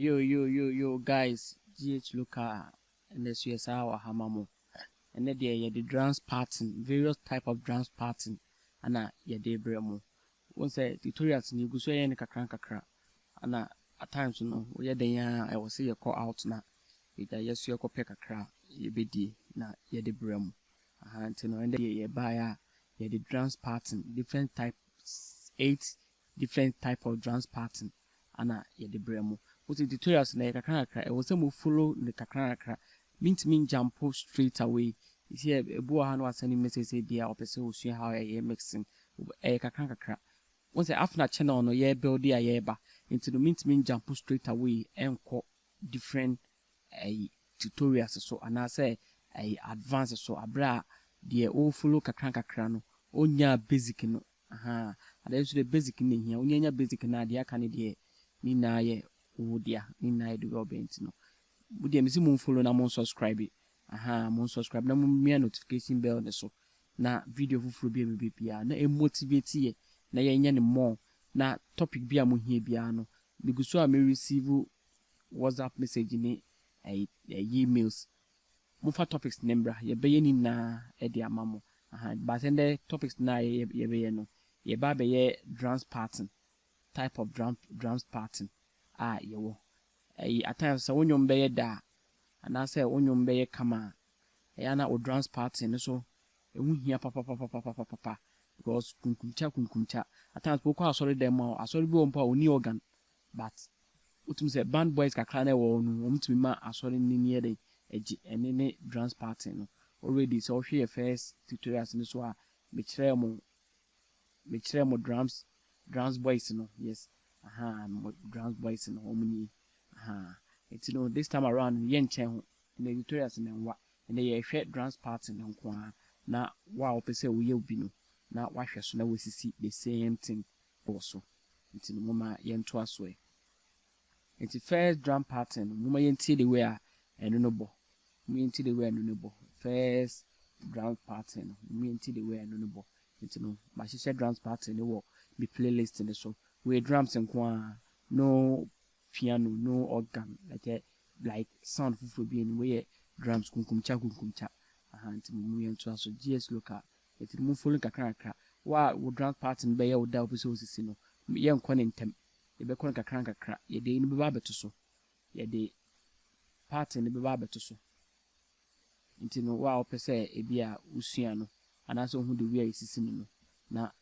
Yo, guys, GH Luca and the CSR Hamamo. And then there the drums pattern, various type of drums pattern, and de bremo. Once tutorials ni guso ye ni kakra, and at times we I will say you call out na. It yes you call kakra, ye be na ye de bremo. And then ye buy the drums pattern, different types, 8 different type of drums pattern, and ye de bremo. What the tutorials na kakra, I was some follow the kakra. Mean jump straight away. You see a boy was sending message say dear or person see how I mixing a kakra. Once after channel no ye build the ayeba into the mean jump straight away and call different tutorials so and I say advanced so abra the all follow kakra no onya basic no and there's the basic in here onya basic na dia kan de ni na ye wodia ni na do obent no wodia me si mo follow na mo subscribe mo subscribe na mo mia notification bell ne so na video fufuru bi bia na motivate ye na ye nya ne more na topic bia mo hia bia no because so am receive WhatsApp message ni emails mo fa topics number ye be ye ni na e de amamo but then the topics na ye be ye no ye ba be ye drums pattern type of drums pattern ye wo at times so wonyom be ye da and I say wonyom be ye kama na o drums pattern so ehu hia papa because kunkumcha at times we call sorry them asori bi won pa oni organ but utum say band boys kakra na wo no umtumi ma asori ni ne dey eji ene ne drums pattern no already so hwe first tutorials ni so a me kire mo drums boys no yes drums boys no omni it's this time around ye nchen ho the tutorials na nwa ene ye hwe drums pattern nko na wa opese wo ye obi no na wa hwe so na wosisi the same thing also it's no mama ye nto aso e it's the first drum pattern mama ye ntie the way a eno no bo me ntie the way eno no bo first drum pattern me ntie the way eno no bo it's no ma hye drums pattern wo be playlist ne so we drums nko no piano no organ like sound fufu bi anyway drums kunkumcha nti mu ye nto aso GS local it mu follow kakra wa wo drum pattern be ye wo da opese osisi no ye nko ne ntem ye be kon kakra ye de ni be ba beto so ye de pattern be ba beto so nti no wa opese e bia usua no anaso hu de we isisi no na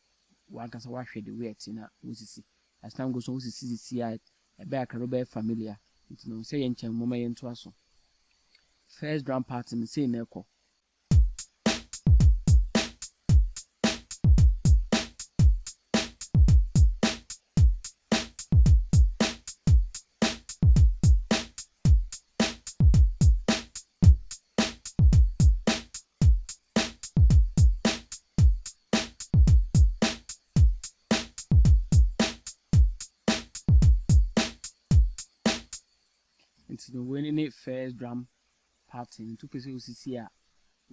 wa kasa wa hwe de we ati na osisi as time goes on osisi a be akaroba familiar nti no say ye nchem mama ye nto aso first drum pattern say na ekọ the winning first drum pattern to person who see a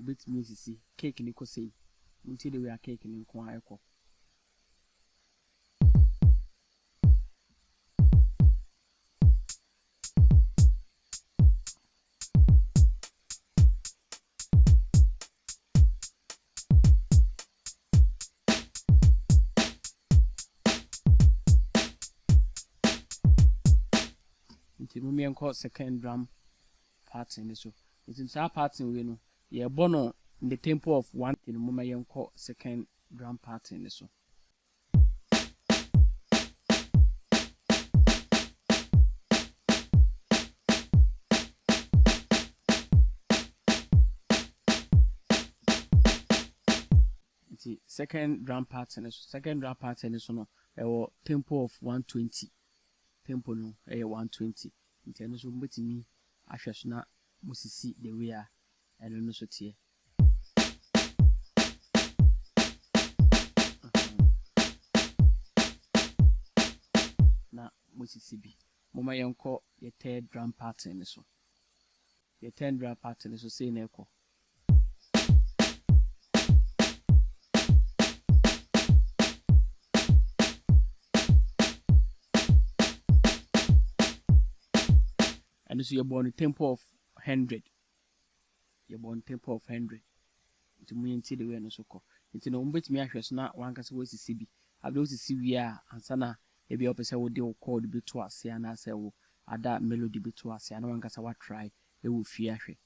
bit music cake ni ko say until the way cake ni ko ayeko me enko second drum pattern so it's in that pattern we no ye bono in the tempo of 1 in mama yenko second drum pattern so it's second drum pattern so no e tempo of 120 tempo no 120 intendo so mbetimi ahweso na musisi the way a eno no so tie na musisi bi mama yenko ye third drum pattern so ye third drum pattern so say na ekọ and so you're born tempo of 100. You're born tempo of 100. To me until the way no so call. Into no bet me ahwɛ so na wanka se wo sisi bi. Abdo sisi wi a ansa na e bi opese wo de wo chord bi to ase ana se wo ada melody bi to ase ana wanka se wa try e wo fi ahwɛ.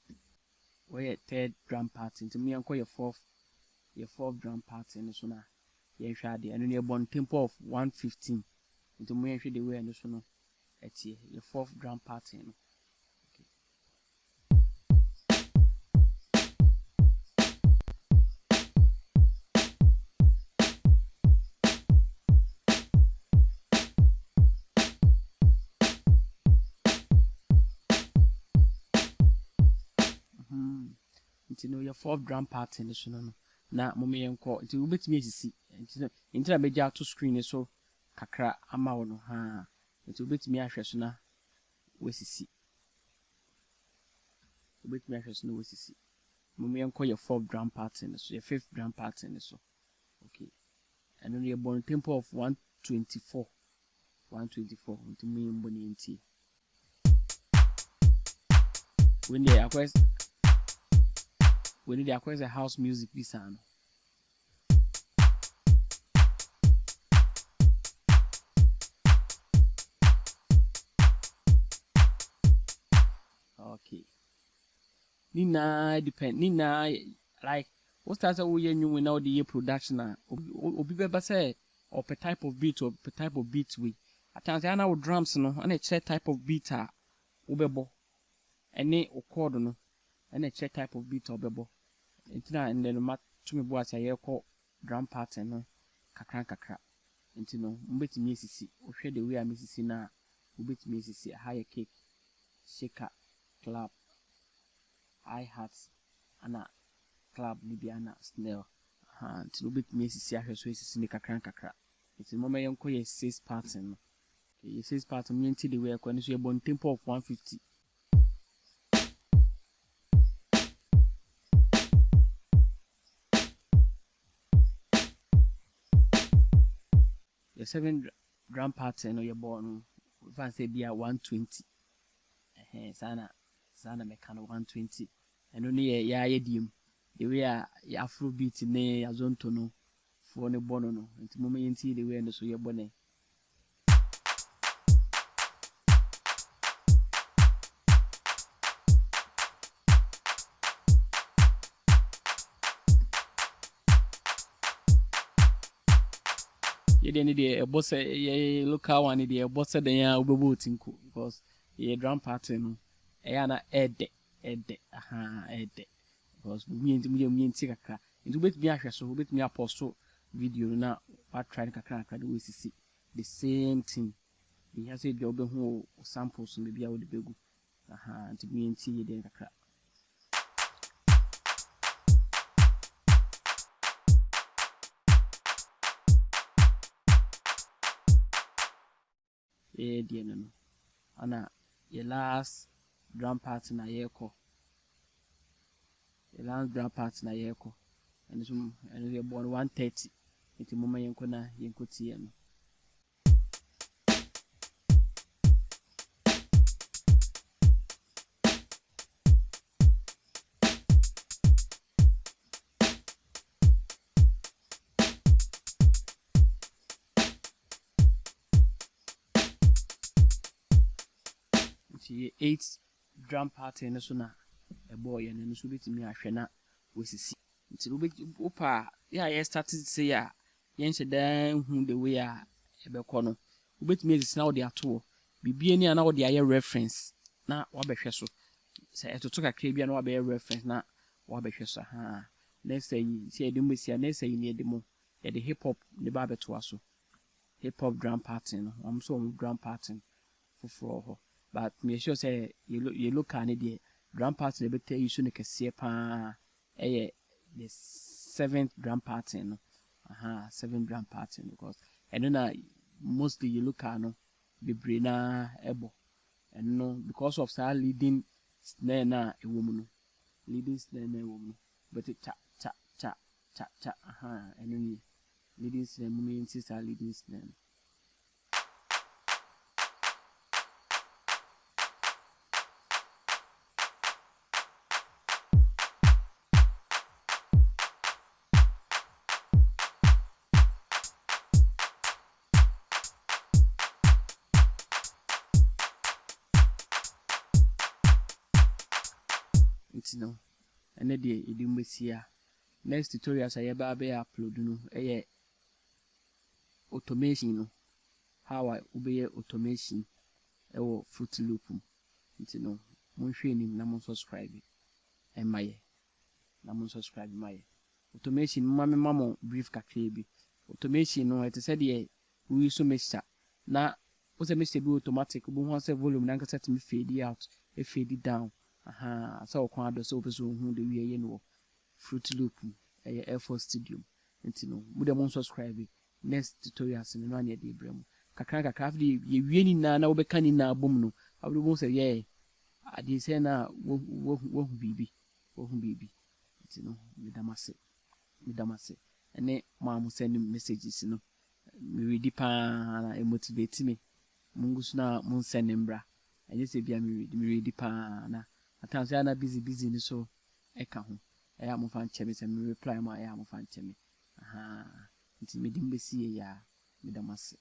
Where third drum part into me anko your fourth drum part in so na ye hwɛ ade eno ne born tempo of 115. Into me hwɛ the way no so no etie your fourth drum part in. Your fourth drum part in the sono na mommy enko nti wobetimi asisi nti na beja to screen so kakra ama wo no ha nti wobetimi ahwɛ so na wesisi mommy enko your fourth drum part in so your fifth drum part in so okay and then your born tempo of 124 nti me mboni nti when they acquest we need to acquire house music this ano. Okay. Nina like what starts we new we now the year production obi be say or per type of beat we. At times I know drums no and a type of beat ubebo. Any or chord no and a type of beat obebo. Intina and then mat to me boas a call drum pattern no kakra intino mbetimi asisi ohwe the way a misisi na ubetimi asisi higher kick shaker clap hi-hats ana clap libiana snare intino ubetimi asisi ahwe so asisi ni kakra intino mama yenko ye 6 pattern no ye 6 pattern me nti the way akwa so ye bon tempo of 150. The 7 drum pattern or your born if I say be a 120. Sana mekano 120. And only a idiom. The way a Afrobeat ne azonto no for ne bono no. Into moment the way and so your bonnet. You didn't need a boss, a local one, a boss, then ya ubo tinku because a drum pattern, a ed, because me take a car. Into bit me actually so bit me apostle video now. What trying to crack the way see the same thing. He has said the open who samples maybe I would be good. To me and see the crack. Dear no ana your last drum part na yeko and so and you're born 130 into mama yenko na yenko tie no the 8 drum part in so na a boy and so bit me ahwe na wesisi nti opa ya started say ya yen se dan hu the way a ebekọ no obetimi esisi na wo de ato bibie ni na wo de aye reference na wa behwe so se etoto kakra bia na wa be reference na wa behwe so na say de mbesi na say ni de mo ya de hip hop ne ba beto aso hip hop drum pattern no am so drum pattern for but me sure say you look at the drum pattern better you should kese pa the 7th drum pattern 7th drum pattern because and then mostly you look at no be brainer ebo and no because of sa leading snare na a woman leading snare na a woman but it cha and then leading snare means is leading snare. no ene de edi mbesia next tutorials I be upload no automation no how I obey automation ewo Fruit Loop nti no monhwe ni na mon subscribe maye na mon subscribe maye automation mama brief kakra bi automation no it said ye we so mixture na o se mixture bi automatic bo ho se volume na nkasa timi fade out fade down so kwa ado so opeso hu de wie ye no Fruit Loop Air4 Studio nti no mu de mon subscribe next tutorials no na de brem kakra afde ye wie ni na wo beka ni na bom no abdo mo se ye ade se na wo bibi nti no medamase ene ma send messages no me read pa na motivate me mungu na mun send mbra enye se bia me read pa na atanse na busy ni so eka ho mo fan cheme se me reply ma mo fan cheme nti me dimbesi ya medamase